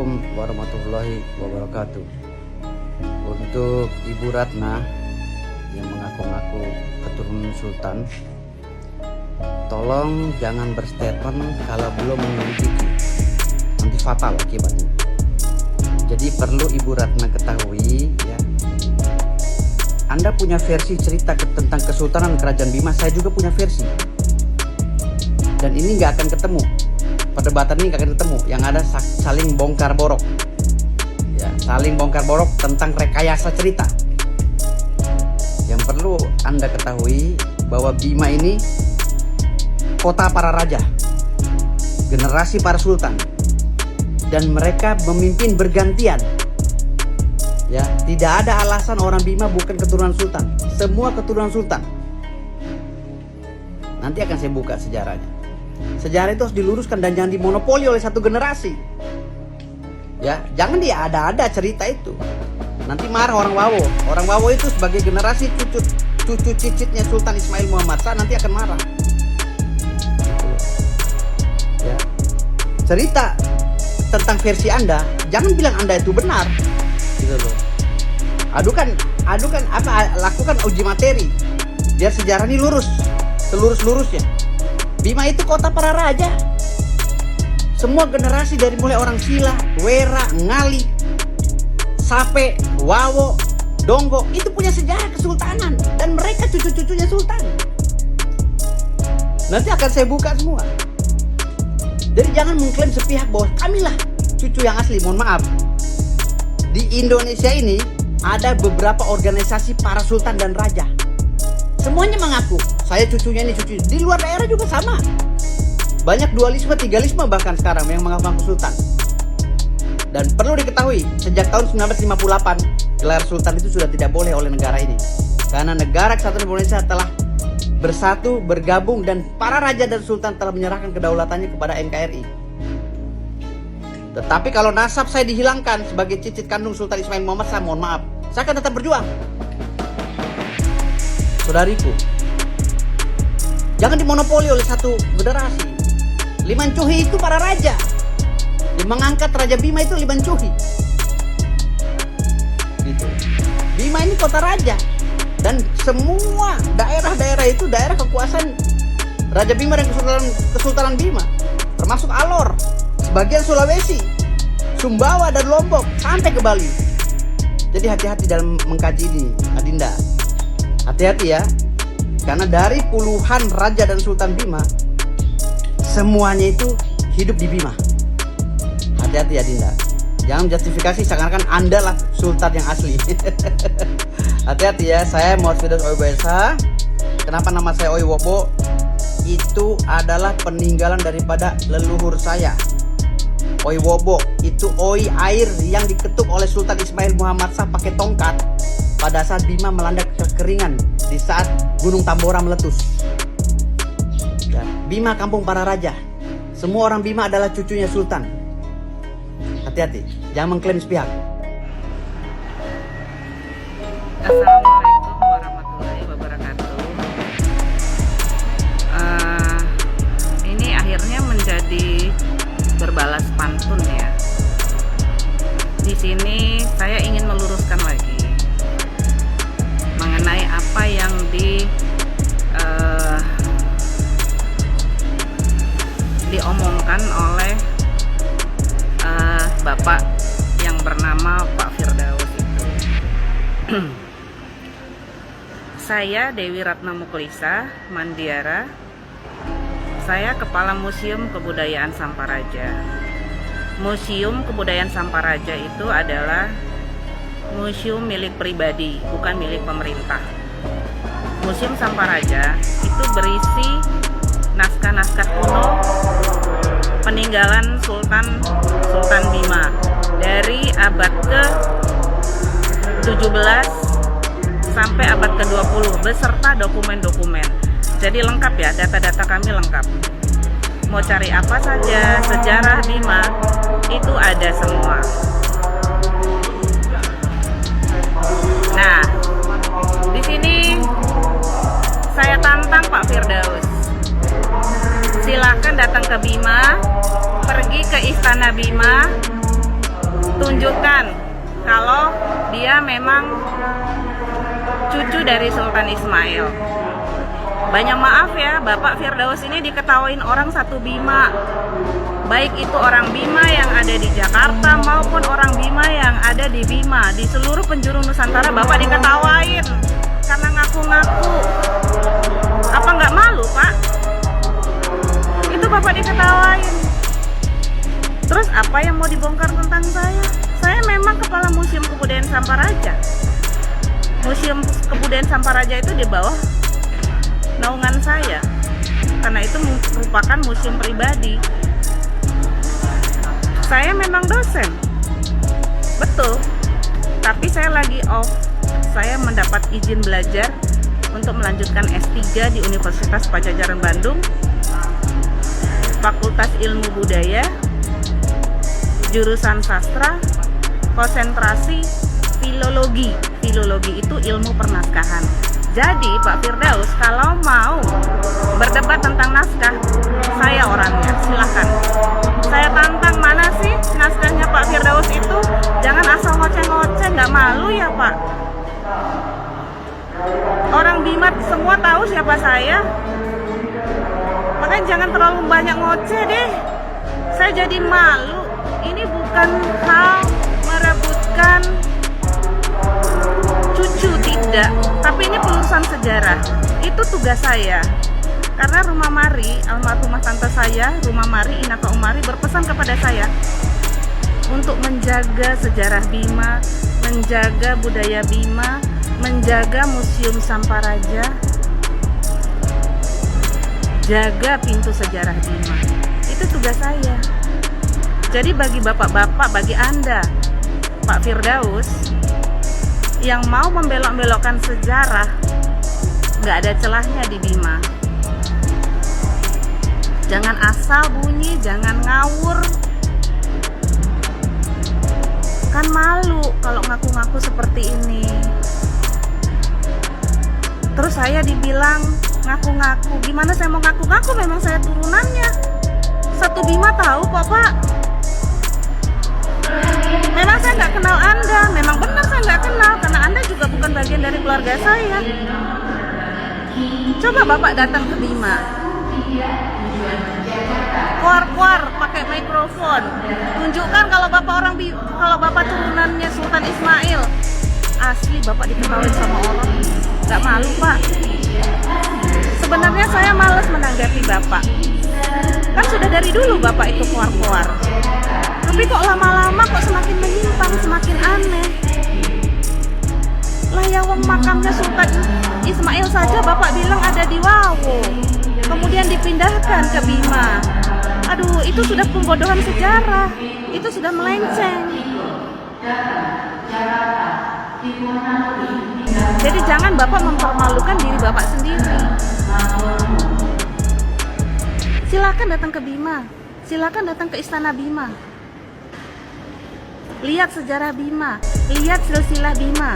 Assalamualaikum warahmatullahi wabarakatuh. Untuk Ibu Ratna yang mengaku-ngaku keturunan Sultan, tolong jangan berstatement kalau belum menyelidiki, nanti fatal akibatnya. Jadi perlu Ibu Ratna ketahui ya, Anda punya versi cerita tentang Kesultanan Kerajaan Bima, saya juga punya versi. Dan ini nggak akan ketemu, perdebatan ini nggak akan ketemu. Yang ada saling bongkar borok, ya, saling bongkar borok tentang rekayasa cerita. Yang perlu Anda ketahui bahwa Bima ini kota para raja, generasi para sultan, dan mereka memimpin bergantian. Ya, tidak ada alasan orang Bima bukan keturunan sultan. Semua keturunan sultan. Nanti akan saya buka sejarahnya. Sejarah itu harus diluruskan dan jangan dimonopoli oleh satu generasi. Ya, jangan dia ada-ada cerita itu. Nanti marah orang Wawo. Orang Wawo itu sebagai generasi cucu cicitnya Sultan Ismail Muhammad Shah nanti akan marah. Ya. Cerita tentang versi Anda, jangan bilang Anda itu benar. Gitu loh. Adukan apa, lakukan uji materi biar sejarah ini lurus, selurus-lurusnya. Bima itu kota para raja. Semua generasi dari mulai orang Sila, Wera, Ngali, Sape, Wawo, Donggo itu punya sejarah kesultanan dan mereka cucu-cucunya sultan. Nanti akan saya buka semua. Jadi jangan mengklaim sepihak bahwa kamilah cucu yang asli. Mohon maaf, di Indonesia ini ada beberapa organisasi para sultan dan raja. Semuanya mengaku saya cucunya ini cucu. Di luar daerah juga sama. Banyak dualisme, tigalisme bahkan sekarang yang mengaku sultan. Dan perlu diketahui, sejak tahun 1958 gelar sultan itu sudah tidak boleh oleh negara ini. Karena negara kesatuan Indonesia telah bersatu, bergabung, dan para raja dan sultan telah menyerahkan kedaulatannya kepada NKRI. Tetapi kalau nasab saya dihilangkan sebagai cicit kandung Sultan Ismail Muhammad Shah, mohon maaf, saya akan tetap berjuang. Saudariku, jangan dimonopoli oleh satu generasi. Liman Cuhi itu para raja. Yang mengangkat Raja Bima itu Liman Cuhi. Gitu. Bima ini kota raja. Dan semua daerah-daerah itu daerah kekuasaan Raja Bima dan Kesultanan Bima. Termasuk Alor, sebagian Sulawesi, Sumbawa dan Lombok, sampai ke Bali. Jadi hati-hati dalam mengkaji ini, Adinda. Hati-hati ya, karena dari puluhan raja dan sultan Bima, semuanya itu hidup di Bima. Hati-hati ya Dinda, jangan justifikasi seakan-akan Anda lah sultan yang asli. Hati-hati ya, saya Muhammad Firdaus Owi Baeza. Kenapa nama saya Owi Wobo? Itu adalah peninggalan daripada leluhur saya. Owi Wobo itu Owi air yang diketuk oleh Sultan Ismail Muhammad Shah pakai tongkat pada saat Bima melanda kekeringan di saat Gunung Tambora meletus. Ya, Bima kampung para raja. Semua orang Bima adalah cucunya sultan. Hati-hati, jangan mengklaim sepihak. Assalamualaikum warahmatullahi wabarakatuh. Ini akhirnya menjadi berbalas pantun ya. Di sini saya ingin meluruskan lagi mengenai apa yang diomongkan oleh Bapak yang bernama Pak Firdaus itu. Saya Dewi Ratna Mukhlisa Mandiara. Saya Kepala Museum Kebudayaan Samparaja. Museum Kebudayaan Samparaja itu adalah museum milik pribadi, bukan milik pemerintah. Museum Samparaja itu berisi naskah-naskah kuno peninggalan Sultan Bima dari abad ke-17 sampai abad ke-20 beserta dokumen-dokumen. Jadi lengkap ya, data-data kami lengkap. Mau cari apa saja sejarah Bima itu ada semua. Nah, di sini saya tantang Pak Firdaus. Silakan datang ke Bima, pergi ke Istana Bima, menunjukkan kalau dia memang cucu dari Sultan Ismail. Banyak maaf ya, Bapak Firdaus ini diketawain orang satu Bima. Baik itu orang Bima yang ada di Jakarta maupun orang Bima yang ada di Bima. Di seluruh penjuru Nusantara Bapak diketawain karena ngaku-ngaku. Apa nggak malu, Pak? Itu Bapak diketawain. Terus apa yang mau dibongkar tentang saya? Saya memang kepala Museum Kebudayaan Samparaja. Museum Kebudayaan Samparaja itu di bawah naungan saya, karena itu merupakan museum pribadi. Saya memang dosen, betul, tapi saya lagi off. Saya mendapat izin belajar untuk melanjutkan S3 di Universitas Padjadjaran Bandung, Fakultas Ilmu Budaya, jurusan sastra, konsentrasi filologi. Filologi itu ilmu pernaskahan. Jadi Pak Firdaus kalau mau berdebat tentang naskah, saya orangnya, silahkan. Saya tantang, mana sih naskahnya Pak Firdaus itu? Jangan asal ngoceh-ngoceh, nggak malu ya Pak? Orang Bima semua tahu siapa saya. Makanya jangan terlalu banyak ngoceh deh. Saya jadi malu. Ini bukan hal merebutkan cucu, tidak, tapi ini pelurusan sejarah. Itu tugas saya. Karena Rumah Mari, almarhumah tante saya, Rumah Mari Inaka Umari berpesan kepada saya untuk menjaga sejarah Bima, menjaga budaya Bima, menjaga Museum Samparaja, jaga pintu sejarah Bima. Itu tugas saya. Jadi bagi bapak-bapak, bagi Anda, Pak Firdaus, yang mau membelok-belokkan sejarah, nggak ada celahnya di Bima. Jangan asal bunyi, jangan ngawur. Kan malu kalau ngaku-ngaku seperti ini. Terus saya dibilang ngaku-ngaku. Gimana saya mau ngaku-ngaku? Memang saya turunannya. Satu Bima tahu kok Pak. Memang saya nggak kenal Anda. Memang benar saya nggak kenal, karena Anda juga bukan bagian dari keluarga saya. Coba Bapak datang ke Bima, kuar-kuar pakai mikrofon, tunjukkan kalau Bapak turunannya Sultan Ismail. Asli Bapak diketahui sama orang, nggak malu Pak. Sebenarnya saya malas menanggapi Bapak. Kan sudah dari dulu Bapak itu kuar-kuar. Tapi kok lama-lama kok semakin menyimpang, semakin aneh. Lah ya wong makamnya Sultan Ismail saja Bapak bilang ada di Wawo, kemudian dipindahkan ke Bima. Aduh, itu sudah pembodohan sejarah. Itu sudah melenceng. Jadi jangan Bapak mempermalukan diri Bapak sendiri. Silakan datang ke Bima. Silakan datang ke Istana Bima. Lihat sejarah Bima, lihat silsilah Bima.